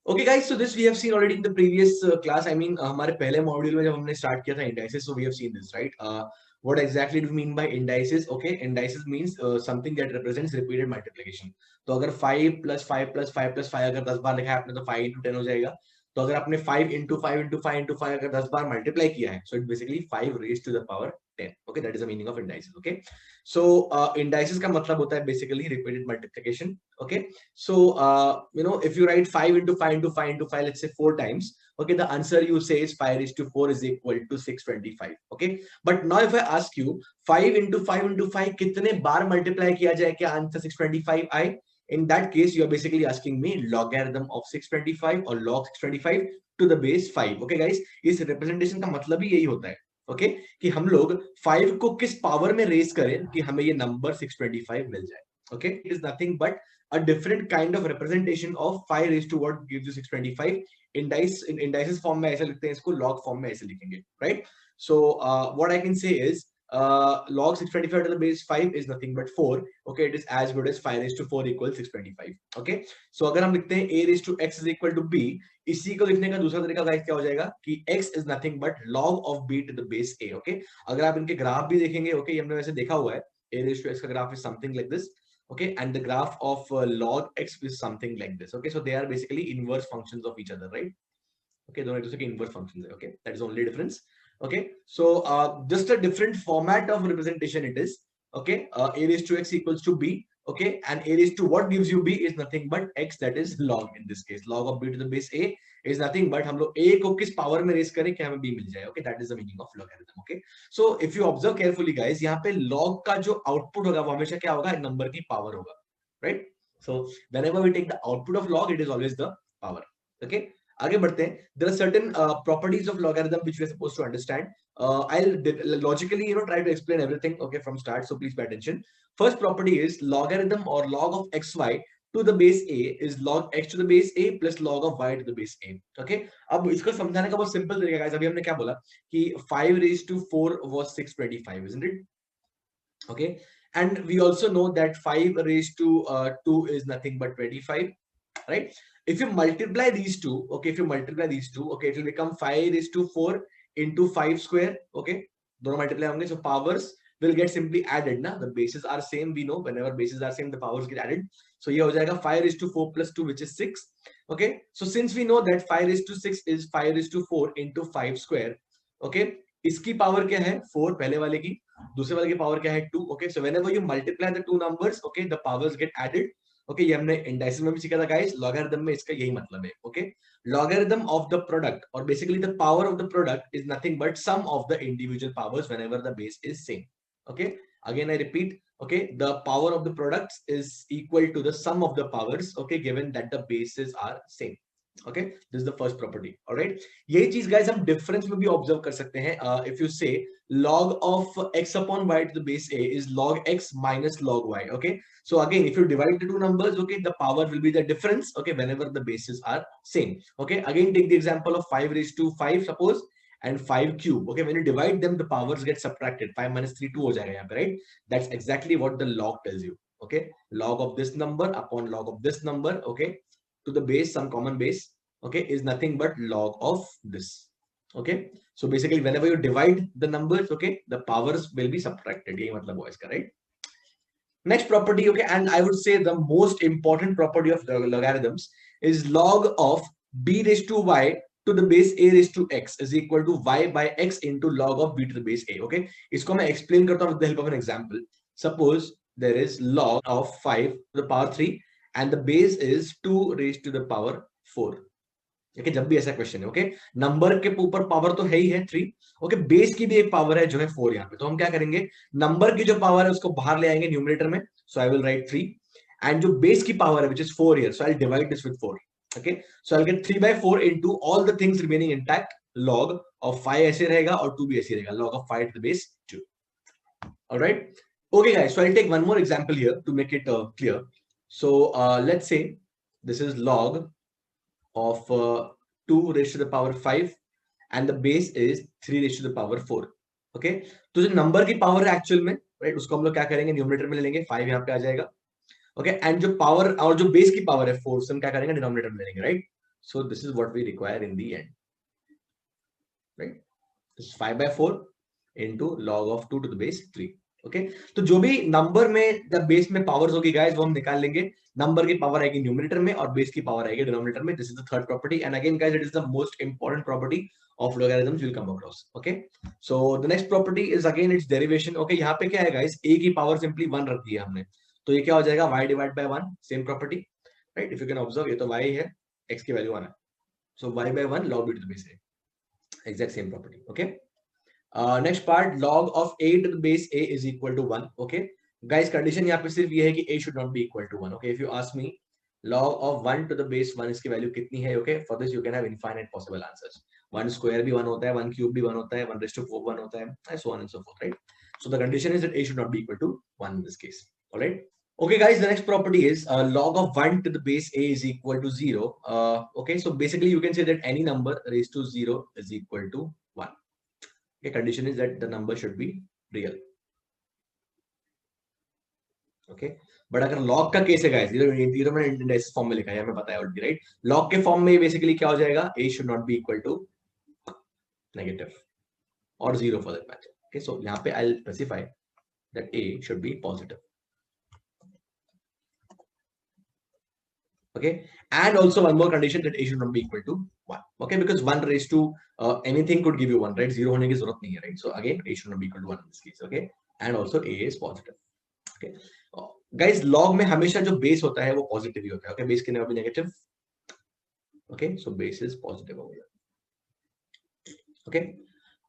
Okay guys, so this we have seen already in the previous class. I mean, हमारे पहले module में जब हमने स्टार्ट किया था indices, so we have seen this, right? What exactly do we mean by indices? Okay, indices means something that represents repeated multiplication. तो अगर 5 plus 5 plus 5 plus 5 अगर 10 बार लिखा है आपने तो 5 into 10 हो जाएगा. तो अगर आपने 5 into 5 into 5 into 5 अगर 10 बार मल्टीप्लाई किया है, so it basically 5 raised to the power 10. Okay, that is the meaning of indices. Okay, so indices का मतलब होता है basically repeated multiplication. Okay, so if you write 5 into 5 into 5 into 5, let's say 4 times, okay, the answer you say is 5 raised to 4 is equal to 625. Okay, but now if I ask you 5 into 5 into 5 कितने बार multiply किया जाए क्या answer 625 आए? In that case, you are basically asking me logarithm of 625 or log 625 to the base 5. Okay guys, इस representation का मतलब ही यही होता है. ओके कि हम लोग 5 को किस पावर में रेज करें कि हमें ये नंबर 625 मिल जाए. Okay, it is nothing but a different kind of representation of 5 raised to what gives you 625. indices form में ऐसे लिखते हैं इसको, log form में ऐसे लिखेंगे, right? So what I can say is log 625 to the base 5 is nothing but 4. Okay, it is as good as 5 raised to 4 equals 625. Okay, so अगर हम लिखते हैं a raised to x is equal to b, इसी को लिखने का दूसरा तरीका गाइस क्या हो जाएगा कि x is nothing but log of b to the base a. Okay, अगर आप इनके ग्राफ भी देखेंगे, okay, हमने वैसे देखा हुआ है, a raised to x का graph is something like this. Okay, and the graph of log x is something like this. Okay, so they are basically inverse functions of each other, right? Okay, दोनों एक दूसरे के inverse functions है. Okay, that is only difference. Okay, so just a different format of representation it is. Okay, a raised to x equals to b. Okay, and a raised to what gives you b is nothing but x, that is log. In this case log of b to the base a is nothing but हम लोग a को किस power में race करें कि हमें b मिल जाए. Okay, that is the meaning of logarithm. Okay, so if you observe carefully guys, यहाँ पे log का जो आउटपुट होगा वो हमेशा क्या होगा, नंबर की पावर होगा, right? So whenever we take the output of log, it is always the power. Okay, आगे बढ़ते हैं. There are certain properties of logarithm which we are supposed to understand. I'll logically try to explain everything, okay, from start, so please pay attention. First property is logarithm or log of xy to the base a is log x to the base a plus log of y to the base a. Okay, अब इसको समझाने का बहुत simple तरीका है. अभी हमने क्या बोला कि 5 raised to 4 was 625, isn't it? Okay, and we also know that 5 raised to 2 is nothing but 25, right? If you multiply these two, okay, if you multiply these two, okay, it will become 5 raised to 4 into 5 square. Okay, दोनों multiply होंगे, so powers will get simply added ना, the bases are same, we know whenever bases are same the powers get added. So ये हो जाएगा 5 raised to 4 plus 2 which is 6. Okay, so since we know that 5 raised to 6 is 5 raised to 4 into 5 square. Okay, इसकी power क्या है 4, पहले वाले की, दूसरे वाले की पावर क्या है 2. Okay, so whenever you multiply the two numbers, okay, the powers get added. Okay, ये हमने इंडाइसिस में भी सीखा था गाइस. लॉगरिथम में इसका यही मतलब है. Okay, logarithm of the product or basically the power of the product is nothing but sum of the individual powers whenever the base is same. Okay, again I repeat, okay, the power of the products is equal to the sum of the powers, okay, given that the bases are same. Okay, this is the first property. All right, यही चीज guys हम difference में भी observe कर सकते हैं. If you say log of x upon y to the base a is log x minus log y. Okay, so again if you divide the two numbers, okay, the power will be the difference, okay, whenever the bases are same. Okay, again take the example of 5 raised to 5 suppose and 5 cube. Okay, when you divide them the powers get subtracted. 5 minus 3 2 हो जाएगा यहाँ पे, right? That's exactly what the log tells you. Okay, log of this number upon log of this number, okay, to the base, some common base, okay, is nothing but log of this. Okay, so basically whenever you divide the numbers, okay, the powers will be subtracted. यही मतलब हुआ इसका, right? Next property, okay, and I would say the most important property of the logarithms is log of b raised to y to the base a raised to x is equal to y by x into log of b to the base a. Okay, इसको मैं explain करता हूँ with the help of an example. Suppose there is log of 5 to the power 3 and the base is 2 raised to the power 4. Okay, जब भी ऐसा question है, okay, number के ऊपर पावर तो है ही है 3, ओके, बेस की भी एक पावर है जो है 4 यहाँ पे. तो हम क्या करेंगे, नंबर की जो पावर है उसको बाहर ले आएंगे न्यूमरेटर में. So I will write 3 and जो बेस की पावर है which is 4 here, so I will divide this with 4. Okay, so I will get 3/4 into all the things remaining intact. Log of 5 ऐसे रहेगा और 2 भी ऐसे रहेगा, log of 5 to the base 2. Alright, okay guys, so I will take one more example here to make it clear. So let's say this is log of 2 raised to the power 5 and the base is 3 raised to the power 4. okay, तो जो number की power है actual में, right, उसको हम लोग क्या करेंगे, न्यूमरेटर में ले लेंगे, 5 यहाँ पे आ जाएगा. ओके, एंड जो पावर और जो बेस की पावर है 4, हम क्या करेंगे, डिनोमिनेटर में ले लेंगे, right. So this is what we require in the end, right? This is 5 by 4 into log of 2 to the base 3. Okay तो जो भी नंबर में जब बेस में पावर्स होगी गाइस वो हम निकाल लेंगे. नंबर की पावर आएगी न्यूमरेटर में और बेस की पावर आएगी डिनोमिनेटर में. This is the third property and again guys it is the most important property of logarithms will come across. Okay so the next property is again it's derivation. Okay यहाँ पे क्या है guys, a की power simply 1 रख दी है हमने, तो ये क्या हो जाएगा y divide by 1. Same property, right? If you can observe ये तो y है, x की वैल्यू 1 है, सो y bye 1 log b to the base a. Exact same property. Okay. Next part, log of a to the base a is equal to 1. Okay. Guys, condition यहाँ पे सिर्फ ये है कि a should not be equal to 1. Okay. If you ask me, log of 1 to the base 1 इसकी value कितनी है? Okay. For this you can have infinite possible answers. 1 square भी 1 होता है, 1 cube भी 1 होता है, 1 raised to 4 1 होता है, and so on and so forth, right? So the condition is that a should not be equal to 1 in this case. All right. Okay, guys, the next property is log of 1 to the base a is equal to 0. Okay, so basically you can say that any number raised to 0 is equal to 1. Okay, condition is that the number should be real. Okay, but अगर log का case है guys, ये तो मैंने index form में लिखा है, हमें पता है ऑलरेडी, राइट? log के फॉर्म में बेसिकली क्या हो जाएगा, a should not be equal to negative or 0 for that matter. Okay, so यहाँ पे I'll specify that a should be positive. Okay, and also one more condition that a should not be equal to 1. Okay, because 1 raised to anything could give you 1, right? 0 होने की जरूरत नहीं है, right? So again, a should not be equal to 1 in this case. Okay, and also a is positive. Okay, guys, log में हमेशा जो base होता है वो positive ही होता है. Okay, base can never be negative. Okay, so base is positive over here. Okay,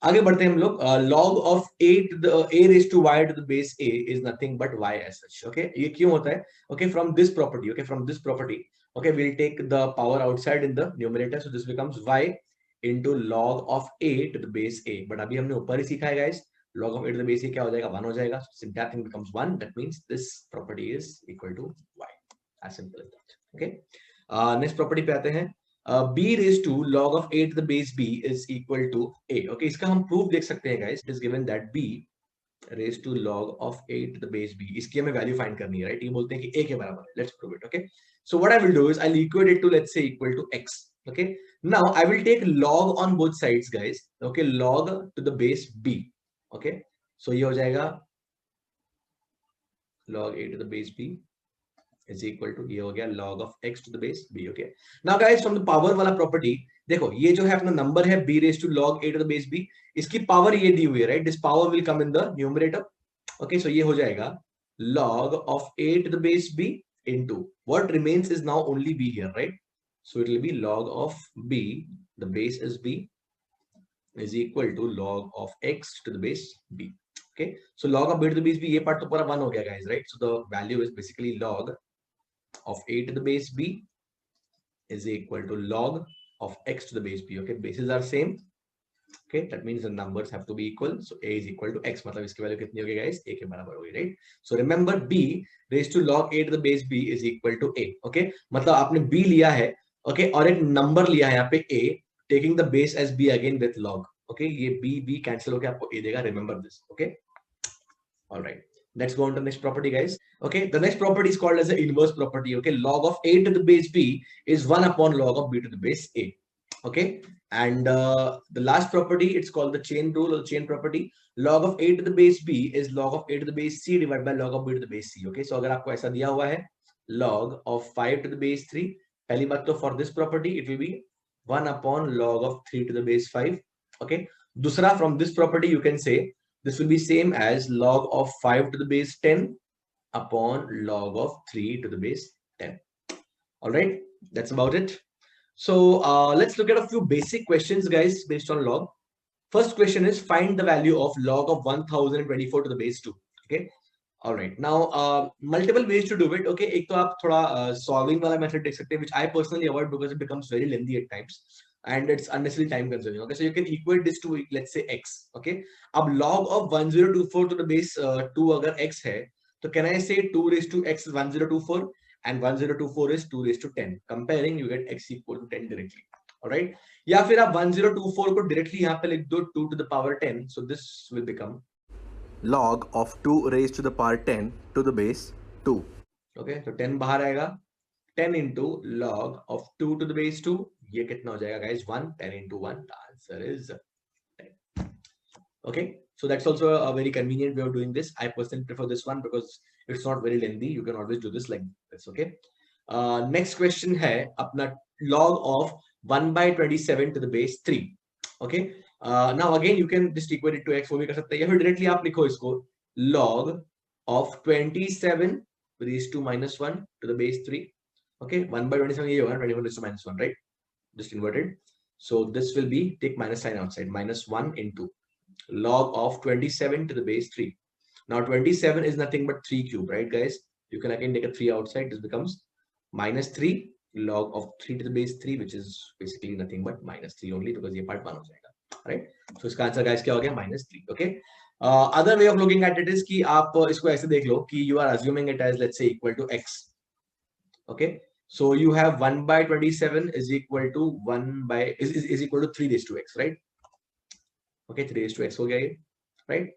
आगे बढ़ते हैं हम लोग. log of a to the a raised to y to the base a is nothing but y as such. Okay, ये क्यों होता है? Okay, from this property. Okay, from this property. Okay, we'll take the power outside in the numerator, so this becomes y into log of a to the base a. But अभी हमने ऊपर ही सीखा है guys, log of a to the base a क्या हो जाएगा? 1 हो जाएगा. So that thing becomes 1. That means this property is equal to y. As simple as that. Okay. Next property पे आते हैं. b raised to log of a to the base b is equal to a. Okay, इसका हम proof देख सकते हैं guys. It is given that b raised to log of a to the base b. इसकी हमें value find करनी है, right? ये बोलते हैं कि a के बराबर है. Let's prove it. Okay. So what I will do is I'll equate it to, let's say, equal to x. Okay. Now I will take log on both sides, guys. Okay, log to the base b. Okay. So ये हो जाएगा log a to the base b is equal to, ये हो गया log of x to the base b. Okay, now guys, from the power वाला property, देखो ये जो है अपना नंबर है b raised to log a to the base b, इसकी पावर ये दी हुई है, right? This power will come in the numerator. Okay, so ये हो जाएगा log of a to the base b into what remains is now only b here, right? So it will be log of b, the base is b, is equal to log of x to the base b. Okay, so log of b to the base b, ये part तो पूरा 1 हो गया guys, right? So the value is basically log of a to the base b is equal to log of x to the base b. Okay, bases are same. Okay, that means the numbers have to be equal. So a is equal to x, मतलब इसकी value कितनी होगी guys? a के बराबर होगी, right? So remember b raised to log a to the base b is equal to a. Okay, मतलब आपने b लिया है, okay, और एक नंबर लिया है यहाँ पे a, taking the base as b again with log. Okay, ये b cancel होकर आपको a देगा. Remember this. Okay, all right. Let's go on to the next property, guys. Okay, the next property is called as the inverse property. Okay, log of a to the base b is 1 upon log of b to the base a. Okay, and the last property, it's called the chain rule or chain property. Log of a to the base b is log of a to the base c divided by log of b to the base c. Okay, so अगर आपको ऐसा दिया हुआ है log of 5 to the base 3, पहली बात तो for this property it will be 1 upon log of 3 to the base 5. Okay, दूसरा, from this property you can say this will be same as log of 5 to the base 10 upon log of 3 to the base 10. All right, that's about it. So let's look at a few basic questions, guys, based on log. First question is find the value of log of 1024 to the base 2. Okay, all right. Now multiple ways to do it. Okay, एक तो आप थोड़ा solving वाला method देख सकते हैं, which I personally avoid because it becomes very lengthy at times and it's unnecessarily time consuming. Okay, so you can equate this to, let's say, x. Okay, अब log of 1024 to the base 2 अगर x है, तो can I say 2 raised to x is 1024 and 1024 is 2 raised to 10. Comparing, you get x equal to 10 directly. All right, या फिर आप 1024 को directly यहाँ पे लिख दो 2 to the power 10. So this will become log of 2 raised to the power 10 to the base 2. Okay, so 10 बाहर आएगा, 10 into log of 2 to the base 2, ये कितना हो जाएगा guys? 1, 10 into 1. The answer is 10. Okay, so that's also a very convenient way of doing this. I personally prefer this one because it's not very lengthy. You can always do this like this. Okay, next question है अपना log of 1 by 27 to the base 3. Okay, now again you can just equate it to x, वो भी कर सकते हैं, या फिर directly आप लिखो इसको log of 27 raised to minus 1 to the base 3. Okay, 1 by 27 ये होगा 21 raised to minus 1, right? Just inverted. So this will be, take minus sign outside, minus 1 into log of 27 to the base 3. Now 27 is nothing but 3 cube, right guys? You can again take a 3 outside. This becomes minus 3 log of 3 to the base 3, which is basically nothing but minus 3 only, because ये part 1 हो जाएगा, right? So इसका answer guys क्या हो गया? minus 3. Okay, other way of looking at it is कि आप इसको ऐसे देख लो कि you are assuming it as, let's say, equal to x. Okay, so you have 1 by 27 is equal to 1 by is equal to 3 raised to x, right? Okay, 3 raised to x हो गया ये, right?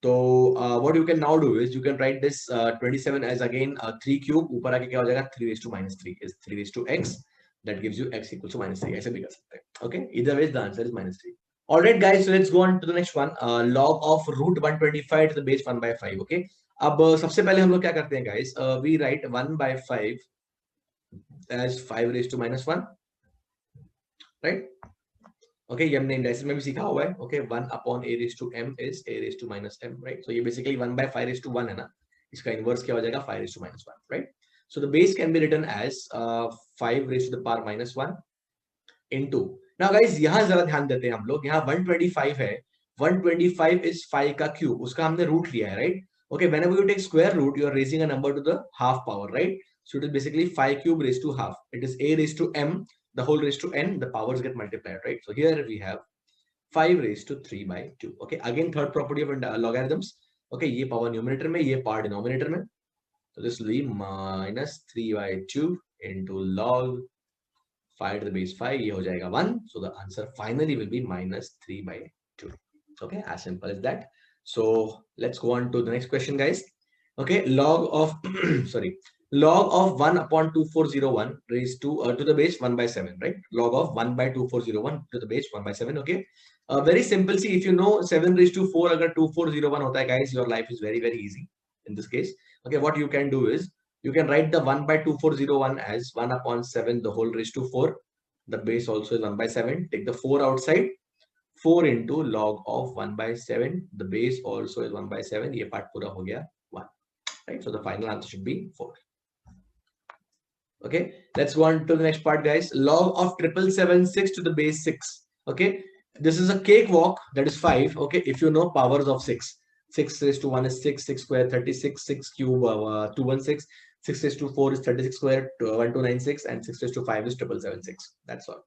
So what you can now do is you can write this 27 as again 3 cube, ऊपर आके क्या हो जाएगा? 3 raised to minus 3 is 3 raised to x. That gives you x equals to minus 3. ऐसे भी कर सकते हैं. Okay, either way the answer is minus 3. Alright guys, so let's go on to the next one. Log of root 125 to the base 1 by 5. Okay, अब सबसे पहले हम लोग क्या करते हैं guys? We write 1 by 5 as 5 raised to minus 1, right? Okay, ये हमने इंडाइसिस में भी सीखा हुआ है. Okay, 1 upon a raised to m is a raised to minus m, right? So ये basically 1 by 5 raised to 1 है ना, इसका इनवर्स क्या हो जाएगा? 5 raised to minus 1, right? So the base can be written as 5 raised to the power minus 1 into, now guys यहाँ जरा ध्यान देते हैं हम लोग, यहाँ 125 है, 125 is 5 का क्यूब, उसका हमने रूट लिया है, right? Okay, whenever you take square root, you are raising a number to the half power, right? So it is basically 5 cube raised to half. It is a raised to m, the whole raised to n, the powers get multiplied, right? So here we have 5 raised to 3 by 2. Okay, again third property of logarithms. Okay, ये power numerator में, ये power denominator में. So this will be minus 3 by 2 into log 5 to the base 5. ये हो जाएगा 1. So the answer finally will be minus 3 by 2. Okay, as simple as that. So let's go on to the next question, guys. Okay, log of sorry, log of 1 upon 2401 raised to the base 1 by 7, right? Log of 1 by 2401 to the base 1 by 7. Okay, very simple. See, if you know 7 raised to 4 अगर 2401 होता है guys, your life is very very easy in this case. Okay, what you can do is you can write the 1 by 2401 as 1 upon 7 the whole raised to 4. The base also is 1 by 7. Take the 4 outside. 4 into log of 1 by 7. The base also is 1 by 7. ये part पूरा हो गया 1. Right? So the final answer should be 4. Okay, let's go on to the next part, guys. Log of 7776 to the base 6. Okay, this is a cakewalk, that is 5. Okay, if you know powers of 6. 6 raised to 1 is 6, 6 square 36, 6 cube 216, 6 raised to 4 is 36 square 1296, and 6 raised to 5 is 7776. That's all.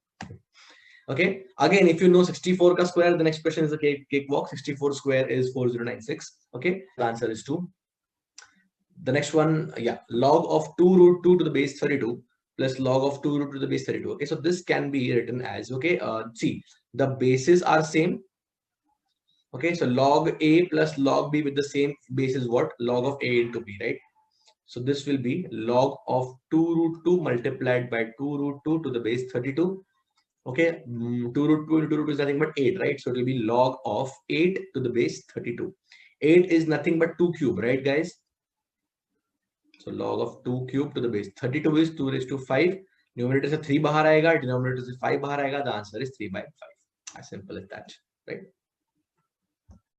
Okay, again if you know 64 ka square, the next question is a cakewalk. 64 square is 4096. Okay, the answer is 2. The next one, yeah, log of 2 root 2 to the base 32 plus log of 2 root to the base 32. Okay, so this can be written as, okay, see, the bases are same. Okay, so log a plus log b with the same base is what? Log of a into b, right? So this will be log of 2 root 2 multiplied by 2 root 2 to the base 32. Okay, 2 root 2 into 2 root 2 is nothing but 8, right? So it will be log of 8 to the base 32. 8 is nothing but 2 cube, right guys? So log of 2 cube to the base 32 is 2 raised to 5. Numerator से 3 बाहर आएगा, denominator से 5 बाहर आएगा. The answer is 3 by 5. As simple as that, right?